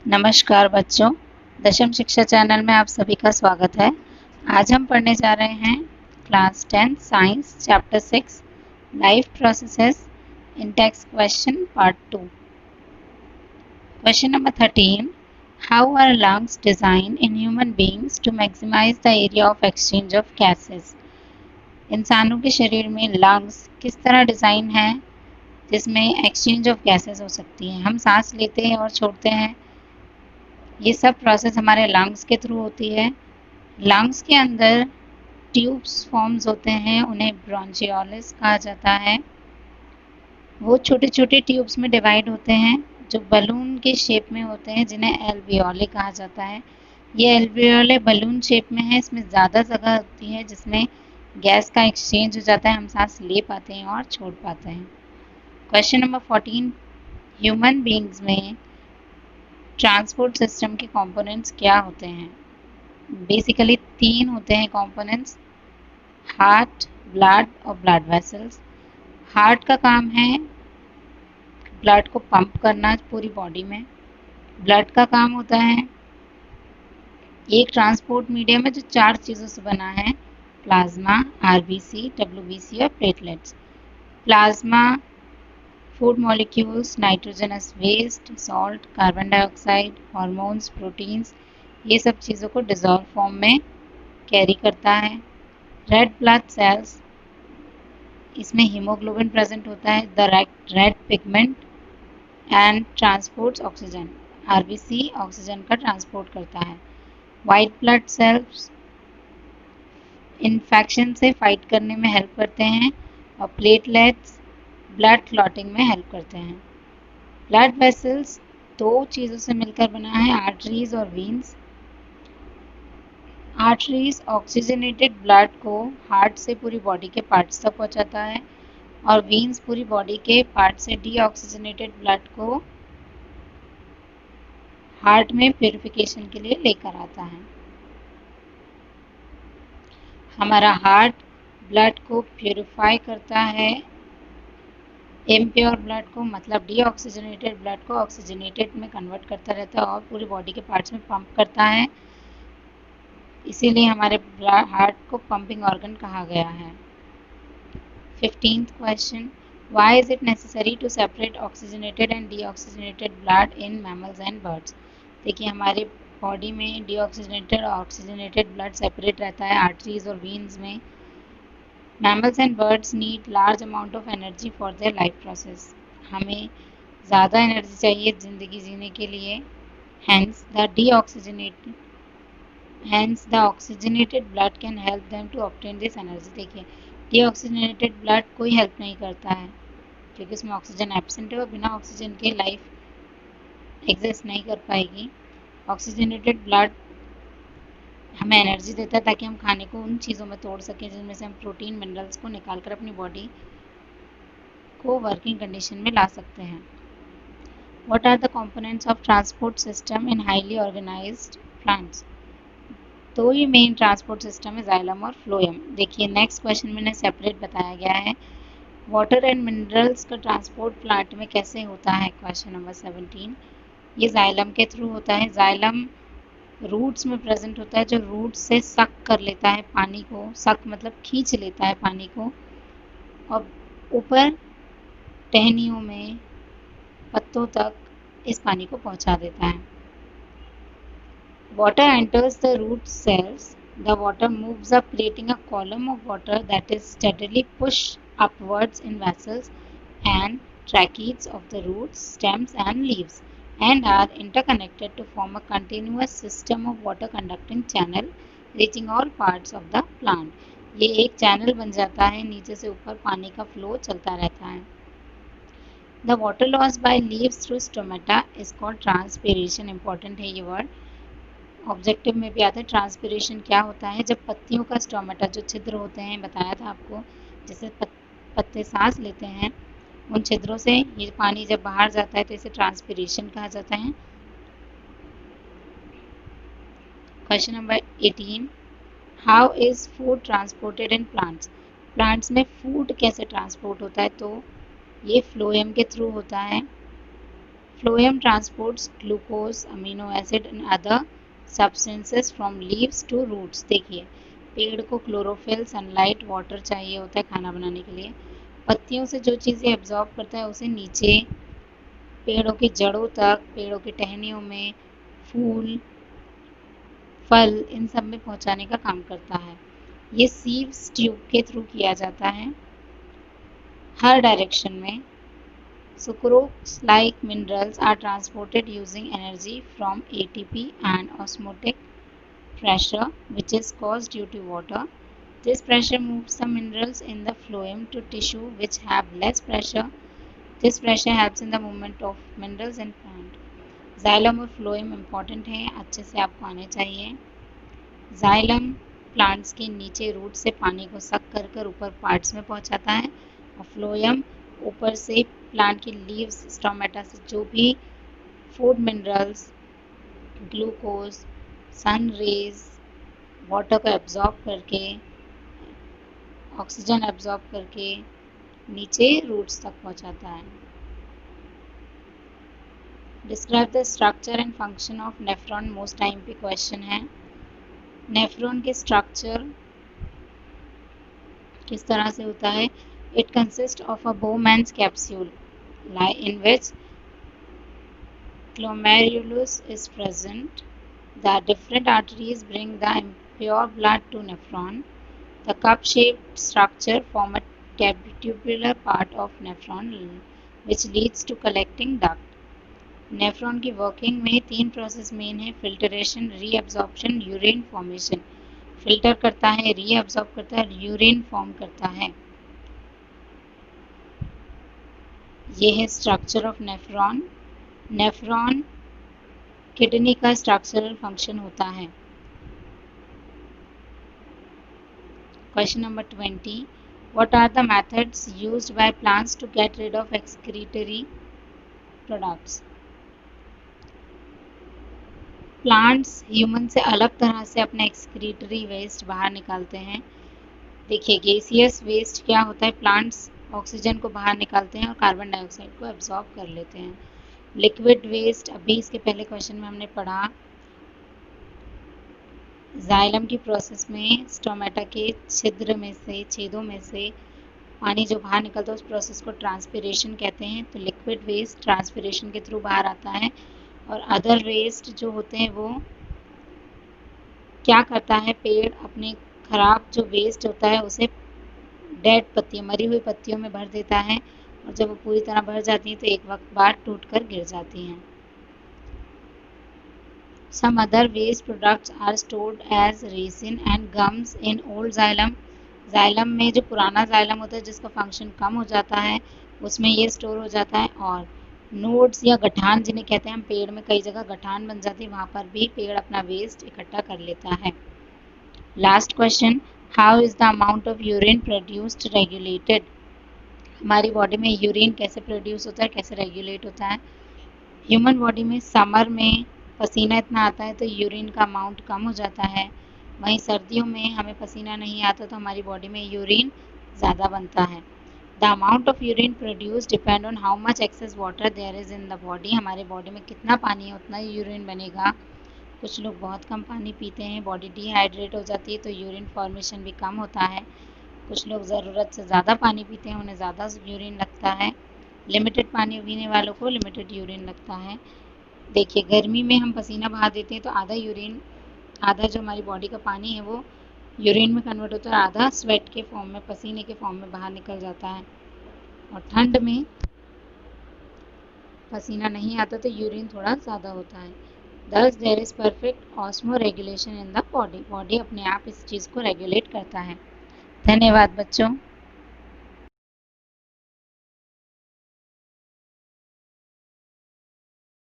नमस्कार बच्चों, दशम शिक्षा चैनल में आप सभी का स्वागत है। आज हम पढ़ने जा रहे हैं class 10 science chapter 6 life processes in text question part 2। Question number 13, how are lungs design in human beings to maximise the area of exchange of gases. इंसानों के शरीर में लंग्स किस तरह डिज़ाइन है जिसमें एक्सचेंज ऑफ गैसेस हो सकती हैं। हम सांस लेते हैं और छोड़ते हैं, ये सब प्रोसेस हमारे लंग्स के थ्रू होती है। लंग्स के अंदर ट्यूब्स फॉर्म्स होते हैं, उन्हें ब्रोंचियोलिस कहा जाता है। वो छोटे छोटे ट्यूब्स में डिवाइड होते हैं जो बलून के शेप में होते हैं, जिन्हें एल्वियोले कहा जाता है। ये एल्वियोले बलून शेप में है, इसमें ज़्यादा जगह होती है जिसमें गैस का एक्सचेंज हो जाता है, हम सांस ले पाते हैं और छोड़ पाते हैं। क्वेश्चन नंबर 14, ह्यूमन बींग्स में ट्रांसपोर्ट सिस्टम के कंपोनेंट्स क्या होते हैं। बेसिकली 3 होते हैं कंपोनेंट्स, हार्ट, ब्लड और ब्लड वेसल्स। हार्ट का काम है ब्लड को पंप करना पूरी बॉडी में। ब्लड का काम होता है एक ट्रांसपोर्ट मीडियम है जो 4 चीज़ों से बना है, प्लाज्मा, आरबीसी, डब्ल्यूबीसी और platelets. Plasma food molecules, nitrogenous waste, salt, carbon dioxide, hormones, proteins, ये सब चीज़ों को डिज़ोल्व फॉर्म में कैरी करता है। रेड ब्लड सेल्स, इसमें हीमोग्लोबिन प्रेजेंट होता है, the red pigment and transports oxygen. RBC oxygen का ट्रांसपोर्ट करता है। वाइट ब्लड सेल्स इन्फेक्शन से फाइट करने में हेल्प करते हैं और प्लेटलेट्स ब्लड क्लॉटिंग में हेल्प करते हैं। ब्लड वेसल्स 2 चीज़ों से मिलकर बना है, आर्टरीज और वीन्स। आर्टरीज ऑक्सीजनेटेड ब्लड को हार्ट से पूरी बॉडी के पार्ट्स तक पहुंचाता है और वीन्स पूरी बॉडी के पार्ट से डीऑक्सीजनेटेड ब्लड को हार्ट में प्यूरिफिकेशन के लिए लेकर आता है। हमारा हार्ट ब्लड को प्यूरिफाई करता है, इम्प्योर ब्लड को, मतलब डीऑक्सीजनेटेड ब्लड को ऑक्सीजनेटेड में कन्वर्ट करता रहता है और पूरी बॉडी के पार्ट्स में पंप करता है। इसीलिए हमारे हार्ट को पंपिंग ऑर्गन कहा गया है। 15th question, why is it necessary to separate oxygenated and deoxygenated blood in mammals and birds. देखिए, हमारे बॉडी में डीऑक्सीजनेटेड और ऑक्सीजनेटेड ब्लड सेपरेट रहता है आर्टरीज और वीन्स में। Mammals and birds need large amount of energy for their life process. हमें ज़्यादा एनर्जी चाहिए ज़िंदगी जीने के लिए। Hence the oxygenated blood can help them to obtain this energy। देखिए, डीऑक्सीजनेटेड ब्लड कोई हेल्प नहीं करता है क्योंकि इसमें ऑक्सीजन एब्सेंट है और बिना ऑक्सीजन के लाइफ एग्जिस्ट नहीं कर पाएगी। ऑक्सीजनेटेड ब्लड हमें एनर्जी देता है ताकि हम खाने को उन चीज़ों में तोड़ सकें जिनमें से हम प्रोटीन मिनरल्स को निकाल कर अपनी बॉडी को वर्किंग कंडीशन में ला सकते हैं। What are the components of transport system in highly organized plants? 2 he main transport system है, जाइलम और फ्लोएम। देखिए, नेक्स्ट क्वेश्चन में सेपरेट बताया गया है। वाटर एंड मिनरल्स का ट्रांसपोर्ट प्लांट में कैसे होता है। क्वेश्चन नंबर 17, ये जाइलम के थ्रू होता है। जाइलम रूट्स में प्रेजेंट होता है जो रूट्स से सक कर लेता है पानी को, सक मतलब खींच लेता है पानी को, और ऊपर टहनियों में पत्तों तक इस पानी को पहुंचा देता है। Water enters the root cells. The water moves up, creating a column of water that is steadily pushed upwards in vessels and tracheids of the roots, stems and leaves, and are interconnected to form a continuous system of water conducting channel reaching all parts of the plant. ये एक channel बन जाता है, नीचे से ऊपर पानी का फ्लो चलता रहता है। The water loss by leaves through stomata is called transpiration। important है ये वर्ड, ऑब्जेक्टिव में भी आता है। ट्रांसपिरेशन क्या होता है, जब पत्तियों का स्टोमेटा, जो छिद्र होते हैं, बताया था आपको, जैसे पत्ते सांस लेते हैं, उन छिद्रों से ये पानी जब बाहर जाता है तो इसे ट्रांसपिरेशन कहा जाता है। Question number 18, how is food transported in plants. Plants में फूड कैसे ट्रांसपोर्ट होता है, तो ये फ्लोएम के थ्रू होता है। Phloem transports glucose, amino acid and other substances from leaves to roots। देखिए पेड़ को क्लोरोफिल, सनलाइट, वाटर चाहिए होता है खाना बनाने के लिए। पत्तियों से जो चीज़ें एब्जॉर्ब करता है उसे नीचे पेड़ों की जड़ों तक, पेड़ों की टहनियों में, फूल, फल इन सब में पहुंचाने का काम करता है। ये सीव्स ट्यूब के थ्रू किया जाता है हर डायरेक्शन में। Sucrose-like minerals are transported using energy from ATP and osmotic pressure, which is caused due to water. This pressure moves the minerals in the phloem to tissue which have less pressure. This pressure helps in the movement of minerals in plant. Xylem और phloem important हैं, अच्छे से आपको आने चाहिए। Xylem plants के नीचे root से पानी को सक कर कर ऊपर पार्ट्स में पहुंचाता है और फ्लोएम ऊपर से प्लांट की लीव्स, स्टोमेटा से जो भी food minerals, glucose, sun rays, water को एब्जॉर्ब करके, ऑक्सीजन एब्जॉर्ब करके नीचे रूट्स तक पहुंचाता है। Describe the structure and function of nephron, most time पे क्वेश्चन है। नेफ्रॉन के स्ट्रक्चर किस तरह से होता है? It consist of a Bowman's capsule in which glomerulus is present. The different arteries bring the impure blood to nephron. The cup-shaped structure form a tubular part of nephron which leads to collecting duct. Nephron की working में 3 process main है: filtration, reabsorption, urine formation. Filter करता है, reabsorb करता है, urine form करता है। ये है structure of nephron. Nephron kidney का स्ट्रक्चरल फंक्शन होता है। Question number 20, what are the methods used by plants to get rid of excretory products? Plants human से अलग तरह से अपना एक्सक्रीटरी वेस्ट बाहर निकालते हैं। देखिए गैसियस वेस्ट क्या होता है? प्लांट्स ऑक्सीजन को बाहर निकालते हैं और कार्बन डाइऑक्साइड को एब्जॉर्ब कर लेते हैं। लिक्विड वेस्ट अभी इसके पहले क्वेश्चन में हमने पढ़ा। जाइलम की प्रोसेस में स्टोमेटा के छिद्र में से, छेदों में से पानी जो बाहर निकलता है उस प्रोसेस को ट्रांसपिरेशन कहते हैं। तो लिक्विड वेस्ट ट्रांसपिरेशन के थ्रू बाहर आता है। और अदर वेस्ट जो होते हैं वो क्या करता है? पेड़ अपने खराब जो वेस्ट होता है उसे डेड पत्तियों, मरी हुई पत्तियों में भर देता है और जब वो पूरी तरह भर जाती हैं तो एक वक्त बाद टूटकर गिर जाती हैं। Some other waste products are stored as resin and gums in old xylem. xylem में जो पुराना xylem होता है जिसका फंक्शन कम हो जाता है उसमें ये स्टोर हो जाता है। और नोड्स या गठान जिन्हें कहते हैं हम, पेड़ में कई जगह गठान बन जाती है, वहाँ पर भी पेड़ अपना वेस्ट इकट्ठा कर लेता है। Last question, how is the amount of urine produced regulated? हमारी बॉडी में यूरिन कैसे प्रोड्यूस होता है, कैसे रेगुलेट होता है? ह्यूमन बॉडी में समर में पसीना इतना आता है तो यूरिन का अमाउंट कम हो जाता है। वहीं सर्दियों में हमें पसीना नहीं आता तो हमारी बॉडी में यूरिन ज़्यादा बनता है। The amount of urine produce depend on how much excess water there is in the body. हमारे बॉडी में कितना पानी है उतना ही यूरिन बनेगा। कुछ लोग बहुत कम पानी पीते हैं, बॉडी डिहाइड्रेट हो जाती है तो यूरिन फॉर्मेशन भी कम होता है। कुछ लोग ज़रूरत से ज़्यादा पानी पीते हैं, उन्हें ज़्यादा यूरिन लगता है। लिमिटेड पानी पीने वालों को लिमिटेड यूरिन लगता है। देखिए गर्मी में हम पसीना बहा देते हैं तो आधा यूरिन, आधा जो हमारी बॉडी का पानी है वो यूरिन में कन्वर्ट होता है, आधा स्वेट के फॉर्म में, पसीने के फॉर्म में बाहर निकल जाता है। और ठंड में पसीना नहीं आता तो यूरिन थोड़ा ज़्यादा होता है। Thus there is perfect osmoregulation in the body. Body अपने आप इस चीज़ को रेगुलेट करता है। धन्यवाद बच्चों।